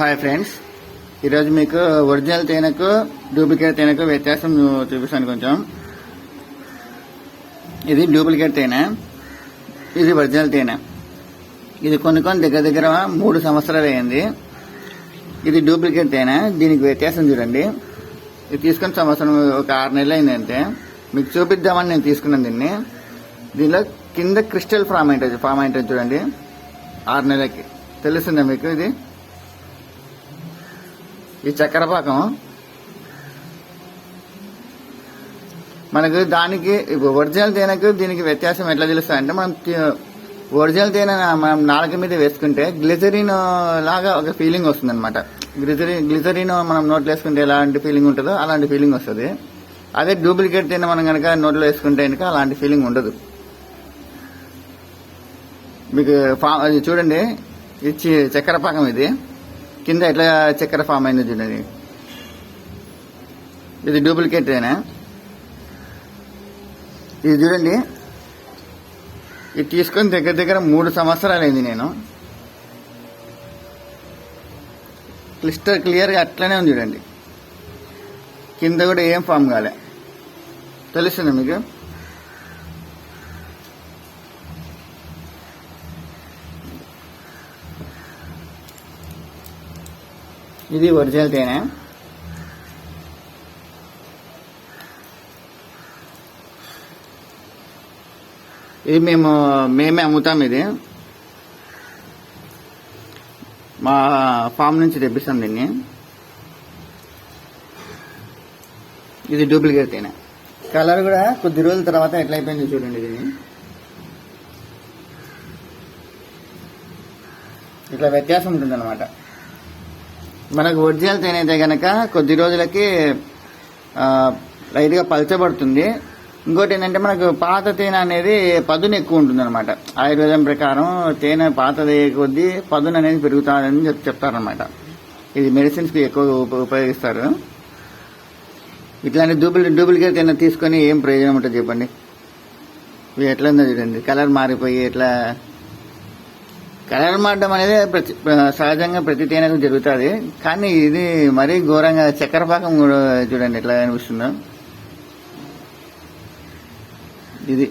Hi friends, ఈరోజు మీకు original తేనెకు duplicate తేనెకు వ్యత్యాసం చూపిస్తాను. కొంచెం ఇది డూప్లికేట్ తేనె, ఇది ఒరిజినల్ తేనె. ఇది కొన్ని దగ్గర 3 సంవత్సరాలు అయింది. ఇది డూప్లికేట్ తేనె. దీనికి వ్యత్యాసం చూడండి. ఇది తీసుకున్న సంవత్సరం ఒక 6 నెలలు అయింది అంతే. మీకు చూపిద్దామని నేను తీసుకున్నాను దీన్ని. దీనిలో కింద క్రిస్టల్ ఫామ్ అయింటుంది చూడండి. 6 నెలలకి తెలుస్తుందా మీకు? ఈ చక్కెర పాకం మనకు దానికి ఒరిజినల్ తేనెకు దీనికి వ్యత్యాసం ఎట్లా తెలుస్తుంది అంటే, మనం ఒరిజినల్ తేనె మనం నాలుక మీద వేసుకుంటే గ్లిజరిన్ లాగా ఒక ఫీలింగ్ వస్తుంది అనమాట. గ్లిజరిన్ మనం నోట్లో వేసుకుంటే ఎలాంటి ఫీలింగ్ ఉంటుందో అలాంటి ఫీలింగ్ వస్తుంది. అదే డూప్లికేట్ తేనె మనం కనుక నోట్లో వేసుకుంటే కనుక అలాంటి ఫీలింగ్ ఉండదు. మీకు అది చూడండి, ఇది చక్కెర పాకం. ఇది కింద ఎట్లా చక్కెర ఫామ్ అయిందో చూడండి. ఇది డూప్లికేట్ తేనె. ఇది చూడండి, ఇది తీసుకొని దగ్గర 3 సంవత్సరాలు అయింది. నేను క్లియర్గా అట్లనే ఉంది చూడండి. కింద కూడా ఏం ఫామ్ కాలే. తెలుస్తుందా మీకు? ఇది ఒరిజినల్ తేనె. ఇది మేమే అమ్ముతాం. ఇది మా ఫామ్ నుంచి తెప్పిస్తాం దీన్ని. ఇది డూప్లికేట్ తేనె. కలర్ కూడా కొద్ది రోజుల తర్వాత ఎట్లా అయిపోయింది చూడండి. దీన్ని ఇట్లా వ్యత్యాసం ఉంటుంది అనమాట. మనకు ఒరిజినల్ తేనె అయితే కనుక కొద్ది రోజులకి లైట్గా పలచబడుతుంది. ఇంకోటి ఏంటంటే, మనకు పాత తేనె అనేది పదును ఎక్కువ ఉంటుంది అనమాట. ఆయుర్వేదం ప్రకారం తేనె పాతది కొద్దీ పదును అనేది పెరుగుతుందని చెప్తారనమాట. ఇది మెడిసిన్స్కి ఎక్కువ ఉపయోగిస్తారు. ఇట్లాంటి డూప్లికేట్ తేనె తీసుకొని ఏం ప్రయోజనం ఉంటుంది చెప్పండి? ఇవి ఎట్లా ఉందో చూడండి. కలర్ మారిపోయి ఎట్లా కలర్ మారడం అనేది సహజంగా ప్రతి తేనెకు జరుగుతుంది. కానీ ఇది మరీ ఘోరంగా చక్కెర పాకం కూడా చూడండి ఎట్లా అనిపిస్తుందో. ఇది